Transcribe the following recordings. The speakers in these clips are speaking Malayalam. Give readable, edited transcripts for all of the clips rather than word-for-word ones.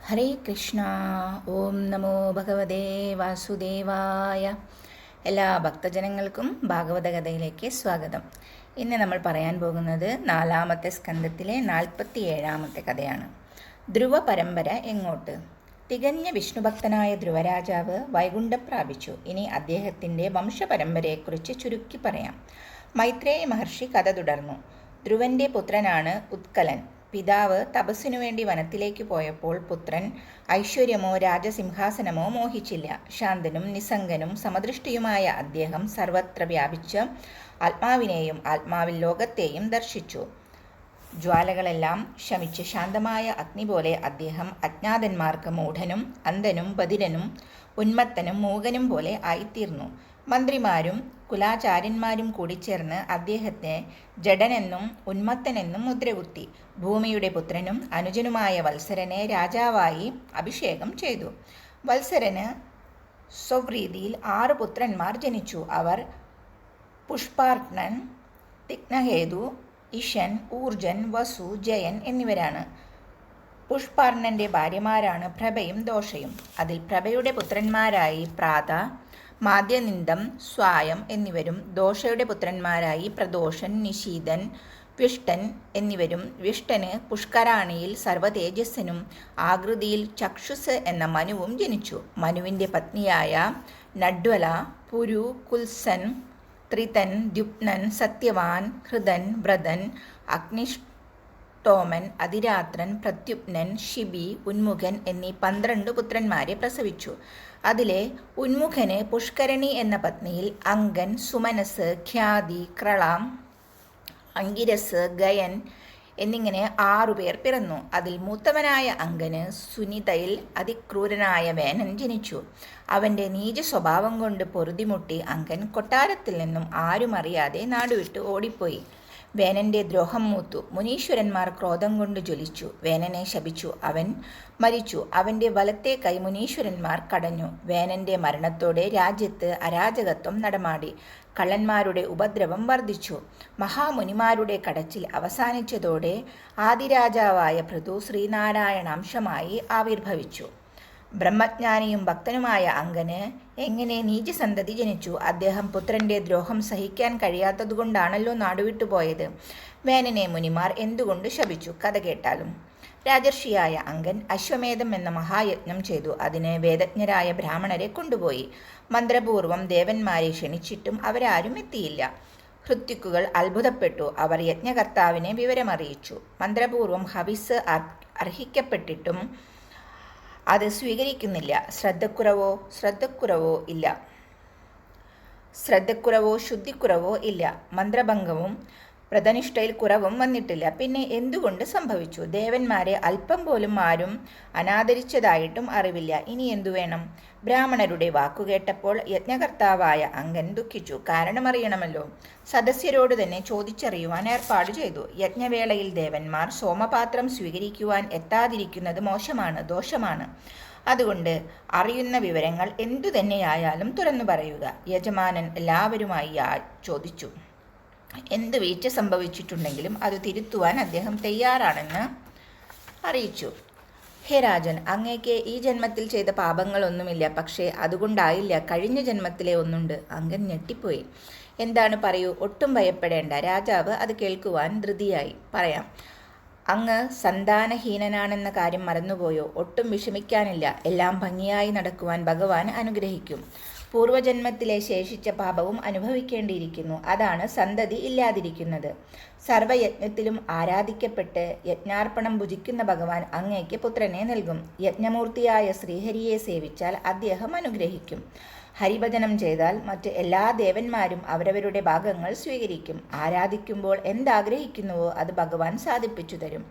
ഹരേ കൃഷ്ണ. ഓം നമോ ഭഗവതേ വാസുദേവായ. എല്ലാ ഭക്തജനങ്ങൾക്കും ഭാഗവത കഥയിലേക്ക് സ്വാഗതം. ഇന്ന് നമ്മൾ പറയാൻ പോകുന്നത് 4-ാമത്തെ സ്കന്ധത്തിലെ 47-ാമത്തെ കഥയാണ്. ധ്രുവ പരമ്പര എങ്ങോട്ട്? തികഞ്ഞ വിഷ്ണുഭക്തനായ ധ്രുവരാജാവ് വൈകുണ്ഠം പ്രാപിച്ചു. ഇനി അദ്ദേഹത്തിൻ്റെ വംശപരമ്പരയെക്കുറിച്ച് ചുരുക്കി പറയാം. മൈത്രേയ മഹർഷി കഥ തുടർന്നു. ധ്രുവൻ്റെ പുത്രനാണ് ഉത്കലൻ. പിതാവ് തപസ്സിനു വേണ്ടി വനത്തിലേക്ക് പോയപ്പോൾ പുത്രൻ ഐശ്വര്യമോ രാജസിംഹാസനമോ മോഹിച്ചില്ല. ശാന്തനും നിസ്സംഗനും സമദൃഷ്ടിയുമായ അദ്ദേഹം സർവത്ര വ്യാപിച്ച് ആത്മാവിനെയും ആത്മാവിൽ ലോകത്തെയും ദർശിച്ചു. ജ്വാലകളെല്ലാം ശമിച്ച് ശാന്തമായ അഗ്നി പോലെ അദ്ദേഹം അജ്ഞാതന്മാർക്ക് മൂഢനും അന്ധനും ബധിരനും ഉന്മത്തനും മൂകനും പോലെ ആയിത്തീർന്നു. മന്ത്രിമാരും കുലാചാര്യന്മാരും കൂടിച്ചേർന്ന് അദ്ദേഹത്തെ ജഡനെന്നും ഉന്മത്തനെന്നും മുദ്രകുത്തി. ഭൂമിയുടെ പുത്രനും അനുജനുമായ വത്സരനെ രാജാവായി അഭിഷേകം ചെയ്തു. വത്സരന് സ്വവ്രീതിയിൽ 6 പുത്രന്മാർ ജനിച്ചു. അവർ പുഷ്പാർണൻ, തിഗ്നഹേതു, ഇഷൻ, ഊർജൻ, വസു, ജയൻ എന്നിവരാണ്. പുഷ്പാർണന്റെ ഭാര്യമാരാണ് പ്രഭയും ദോഷയും. അതിൽ പ്രഭയുടെ പുത്രന്മാരായി പ്രാത, മാദ്യനിന്ദം, സ്വായം എന്നിവരും ദോഷയുടെ പുത്രന്മാരായി പ്രദോഷൻ, നിശീതൻ, വിഷ്ടൻ എന്നിവരും. വിഷ്ടന് പുഷ്കരാണിയിൽ സർവതേജസ്സനും ആകൃതിയിൽ ചക്ഷുസ് എന്ന മനുവും ജനിച്ചു. മനുവിൻ്റെ പത്നിയായ നഡ്വല, പുരു, കുൽസൻ, ത്രിതൻ, ദ്യുപ്നൻ, സത്യവാൻ, ഹൃദൻ, വ്രതൻ, അഗ്നിഷ്ടോമൻ, അതിരാത്രൻ, പ്രത്യുപ്നൻ, ശിബി, ഉന്മുഖൻ എന്നീ 12 പുത്രന്മാരെ പ്രസവിച്ചു. അതിലെ ഉന്മുഖന് പുഷ്കരണി എന്ന പത്നിയിൽ അങ്കൻ, സുമനസ്, ഖ്യാതി, ക്രളാം, അങ്കിരസ്, ഗയൻ എന്നിങ്ങനെ 6 പേർ പിറന്നു. അതിൽ മൂത്തവനായ അങ്കന് സുനിതയിൽ അതിക്രൂരനായ വേനൻ ജനിച്ചു. അവൻ്റെ നീച സ്വഭാവം കൊണ്ട് പൊറുതിമുട്ടി അങ്കൻ കൊട്ടാരത്തിൽ നിന്നും ആരും അറിയാതെ നാടുവിട്ട് ഓടിപ്പോയി. വേനൻ്റെ ദ്രോഹം മൂത്തു. മുനീശ്വരന്മാർ ക്രോധം കൊണ്ട് ജ്വലിച്ചു. വേനനെ ശപിച്ചു. അവൻ മരിച്ചു. അവൻ്റെ വലത്തെ കൈ മുനീശ്വരന്മാർ കടഞ്ഞു. വേനൻ്റെ മരണത്തോടെ രാജ്യത്ത് അരാജകത്വം നടമാടി. കള്ളന്മാരുടെ ഉപദ്രവം വർദ്ധിച്ചു. മഹാമുനിമാരുടെ കടച്ചിൽ അവസാനിച്ചതോടെ ആദിരാജാവായ പൃഥു ശ്രീനാരായണാംശമായി ആവിർഭവിച്ചു. ബ്രഹ്മജ്ഞാനിയും ഭക്തനുമായ അങ്കന് എങ്ങനെ നീചസന്തതി ജനിച്ചു? അദ്ദേഹം പുത്രൻ്റെ ദ്രോഹം സഹിക്കാൻ കഴിയാത്തതുകൊണ്ടാണല്ലോ നാടുവിട്ടുപോയത്. വേനനെ മുനിമാർ എന്തുകൊണ്ട് ശപിച്ചു? കഥ കേട്ടാലും. രാജർഷിയായ അങ്കൻ അശ്വമേധം എന്ന മഹായജ്ഞം ചെയ്തു. അതിന് വേദജ്ഞരായ ബ്രാഹ്മണരെ കൊണ്ടുപോയി. മന്ത്രപൂർവം ദേവന്മാരെ ക്ഷണിച്ചിട്ടും അവരാരും എത്തിയില്ല. ഹൃത്വിക്കുകൾ അത്ഭുതപ്പെട്ടു. അവർ യജ്ഞകർത്താവിനെ വിവരമറിയിച്ചു. മന്ത്രപൂർവം ഹവിസ് അർഹിക്കപ്പെട്ടിട്ടും അത് സ്വീകരിക്കുന്നില്ല. ശ്രദ്ധക്കുറവോ ശുദ്ധിക്കുറവോ ഇല്ല. മന്ത്രഭംഗവും വ്രതനിഷ്ഠയിൽ കുറവും വന്നിട്ടില്ല. പിന്നെ എന്തുകൊണ്ട് സംഭവിച്ചു? ദേവന്മാരെ അല്പം പോലും ആരും അനാദരിച്ചതായിട്ടും അറിവില്ല. ഇനി എന്തു വേണം? ബ്രാഹ്മണരുടെ വാക്കുകേട്ടപ്പോൾ യജ്ഞകർത്താവായ അങ്കൻ ദുഃഖിച്ചു. കാരണമറിയണമല്ലോ. സദസ്യരോട് തന്നെ ചോദിച്ചറിയുവാൻ ഏർപ്പാട് ചെയ്തു. യജ്ഞവേളയിൽ ദേവന്മാർ സോമപാത്രം സ്വീകരിക്കുവാൻ എത്താതിരിക്കുന്നത് മോശമാണ്, ദോഷമാണ്. അതുകൊണ്ട് അറിയുന്ന വിവരങ്ങൾ എന്തു തന്നെയായാലും തുറന്നു പറയുക. യജമാനൻ എല്ലാവരുമായി ചോദിച്ചു. എന്ത് വീഴ്ച സംഭവിച്ചിട്ടുണ്ടെങ്കിലും അത് തിരുത്തുവാൻ അദ്ദേഹം തയ്യാറാണെന്ന് അറിയിച്ചു. ഹേ രാജൻ, അങ്ങേക്ക് ഈ ജന്മത്തിൽ ചെയ്ത പാപങ്ങളൊന്നുമില്ല. പക്ഷേ അതുകൊണ്ടായില്ല, കഴിഞ്ഞ ജന്മത്തിലെ ഒന്നുണ്ട്. അങ്കൻ ഞെട്ടിപ്പോയി. എന്താണ്, പറയൂ. ഒട്ടും ഭയപ്പെടേണ്ട. രാജാവ് അത് കേൾക്കുവാൻ ധൃതിയായി. പറയാം. അങ്ങ് സന്താനഹീനനാണെന്ന കാര്യം മറന്നുപോയോ? ഒട്ടും വിഷമിക്കാനില്ല. എല്ലാം ഭംഗിയായി നടക്കുവാൻ ഭഗവാൻ അനുഗ്രഹിക്കും. പൂർവജന്മത്തിലെ ശേഷിച്ച പാപവും അനുഭവിക്കേണ്ടിയിരിക്കുന്നു. അതാണ് സന്തതി ഇല്ലാതിരിക്കുന്നത്. സർവയജ്ഞത്തിലും ആരാധിക്കപ്പെട്ട് യജ്ഞാർപ്പണം ഭുജിക്കുന്ന ഭഗവാൻ അങ്ങേക്ക് പുത്രനെ നൽകും. യജ്ഞമൂർത്തിയായ ശ്രീഹരിയെ സേവിച്ചാൽ അദ്ദേഹം അനുഗ്രഹിക്കും. ഹരിഭജനം ചെയ്താൽ മറ്റ് എല്ലാ ദേവന്മാരും അവരവരുടെ ഭാഗങ്ങൾ സ്വീകരിക്കും. ആരാധിക്കുമ്പോൾ എന്താഗ്രഹിക്കുന്നുവോ അത് ഭഗവാൻ സാധിപ്പിച്ചു തരും.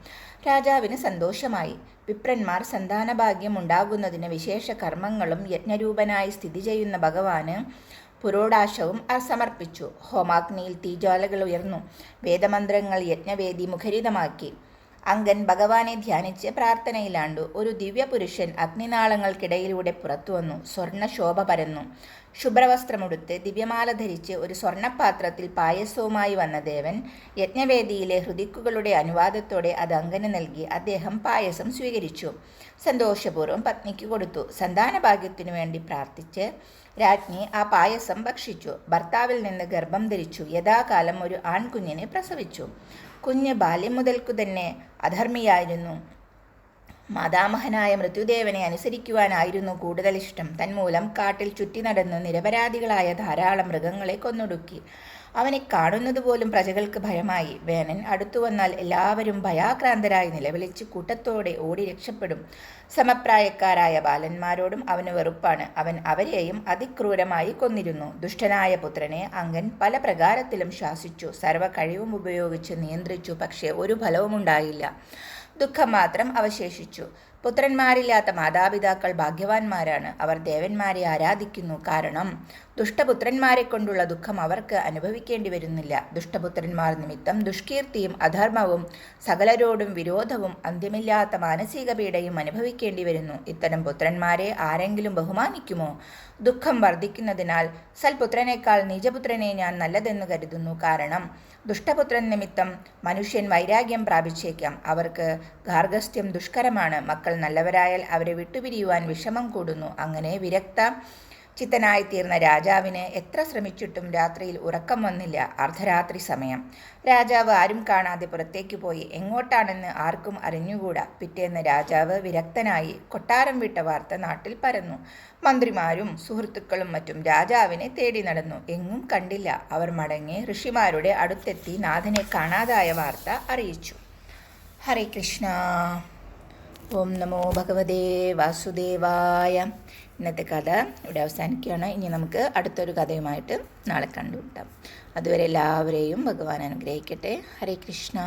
രാജാവിന് സന്തോഷമായി. വിപ്രന്മാർ സന്താനഭാഗ്യം ഉണ്ടാകുന്നതിന് വിശേഷ കർമ്മങ്ങളും യജ്ഞരൂപനായി സ്ഥിതി ചെയ്യുന്ന ഭഗവാന് പുരോടാശവും സമർപ്പിച്ചു. ഹോമാഗ്നിയിൽ തീജ്വാലകൾ ഉയർന്നു. വേദമന്ത്രങ്ങൾ യജ്ഞവേദി മുഖരിതമാക്കി. അങ്കൻ ഭഗവാനെ ധ്യാനിച്ച് പ്രാർത്ഥനയിലാണ്ടു. ഒരു ദിവ്യപുരുഷൻ അഗ്നിനാളങ്ങൾക്കിടയിലൂടെ പുറത്തുവന്നു. സ്വർണ്ണശോഭ പരന്നു. ശുഭ്രവസ്ത്രമുടുത്ത് ദിവ്യമാല ധരിച്ച് ഒരു സ്വർണ്ണപാത്രത്തിൽ പായസവുമായി വന്ന ദേവൻ യജ്ഞവേദിയിലെ ഹൃദിക്കുകളുടെ അനുവാദത്തോടെ അത് അങ്കന് നൽകി. അദ്ദേഹം പായസം സ്വീകരിച്ചു. സന്തോഷപൂർവ്വം പത്നിക്ക് കൊടുത്തു. സന്താനഭാഗ്യത്തിനു വേണ്ടി പ്രാർത്ഥിച്ച് രാജ്ഞി ആ പായസം ഭക്ഷിച്ചു. ഭർത്താവിൽ നിന്ന് ഗർഭം ധരിച്ചു. യഥാകാലം ഒരു ആൺകുഞ്ഞിനെ പ്രസവിച്ചു. കുഞ്ഞ് ബാല്യം മുതൽക്കു തന്നെ അധർമ്മിയായിരുന്നു. മാതാമഹനായ മൃത്യുദേവനെ അനുസരിക്കുവാനായിരുന്നു കൂടുതൽ ഇഷ്ടം. തന്മൂലം കാട്ടിൽ ചുറ്റി നടന്ന് നിരപരാധികളായ ധാരാളം മൃഗങ്ങളെ കൊന്നൊടുക്കി. അവനെ കാണുന്നത് പോലും പ്രജകൾക്ക് ഭയമായി. വേനൻ അടുത്തു വന്നാൽ എല്ലാവരും ഭയാക്രാന്തരായി നിലവിളിച്ച് കൂട്ടത്തോടെ ഓടി രക്ഷപ്പെടും. സമപ്രായക്കാരായ ബാലന്മാരോടും അവന് വെറുപ്പാണ്. അവൻ അവരെയും അതിക്രൂരമായി കൊന്നിരുന്നു. ദുഷ്ടനായ പുത്രനെ അങ്കൻ പല പ്രകാരത്തിലും ശാസിച്ചു. സർവ്വ കഴിവും ഉപയോഗിച്ച് നിയന്ത്രിച്ചു. പക്ഷേ ഒരു ഫലവുമുണ്ടായില്ല. ദുഃഖം മാത്രം അവശേഷിച്ചു. പുത്രന്മാരില്ലാത്ത മാതാപിതാക്കൾ ഭാഗ്യവാന്മാരാണ്. അവർ ദേവന്മാരെ ആരാധിക്കുന്നു. കാരണം ദുഷ്ടപുത്രന്മാരെ കൊണ്ടുള്ള ദുഃഖം അവർക്ക് അനുഭവിക്കേണ്ടി വരുന്നില്ല. ദുഷ്ടപുത്രന്മാർ നിമിത്തം ദുഷ്കീർത്തിയും അധർമ്മവും സകലരോടും വിരോധവും അന്ത്യമില്ലാത്ത മാനസിക പീഡയും അനുഭവിക്കേണ്ടി വരുന്നു. ഇത്തരം പുത്രന്മാരെ ആരെങ്കിലും ബഹുമാനിക്കുമോ? ദുഃഖം വർദ്ധിക്കുന്നതിനാൽ സൽപുത്രനേക്കാൾ നീചപുത്രനെ ഞാൻ നല്ലതെന്ന് കരുതുന്നു. കാരണം ദുഷ്ടപുത്രൻ നിമിത്തം മനുഷ്യൻ വൈരാഗ്യം പ്രാപിച്ചേക്കാം. അവർക്ക് ഗാർഹസ്ഥ്യം ദുഷ്കരമാണ്. മക്കൾ നല്ലവരായാൽ അവരെ വിട്ടുപിരിയുവാൻ വിഷമം കൂടുന്നു. അങ്ങനെ വിരക്ത ചിത്തനായിത്തീർന്ന രാജാവിന് എത്ര ശ്രമിച്ചിട്ടും രാത്രിയിൽ ഉറക്കം വന്നില്ല. അർദ്ധരാത്രി സമയം. രാജാവ് ആരും കാണാതെ പുറത്തേക്ക് പോയി. എങ്ങോട്ടാണെന്ന് ആർക്കും അറിഞ്ഞുകൂടാ. പിറ്റേന്ന് രാജാവ് വിരക്തനായി കൊട്ടാരം വിട്ട വാർത്ത നാട്ടിൽ പരന്നു. മന്ത്രിമാരും സുഹൃത്തുക്കളും മറ്റും രാജാവിനെ തേടി നടന്നു. എങ്ങും കണ്ടില്ല. അവർ മടങ്ങി ഋഷിമാരുടെ അടുത്തെത്തി നാഥനെ കാണാതായ വാർത്ത അറിയിച്ചു. ഹരേ കൃഷ്ണ. ഓം നമോ ഭഗവതേ വാസുദേവായ. ഇന്നത്തെ കഥ ഇവിടെ അവസാനിക്കുകയാണ്. ഇനി നമുക്ക് അടുത്തൊരു കഥയുമായിട്ട് നാളെ കണ്ടുമുട്ടാം. അതുവരെ എല്ലാവരെയും ഭഗവാൻ അനുഗ്രഹിക്കട്ടെ. ഹരേ കൃഷ്ണ.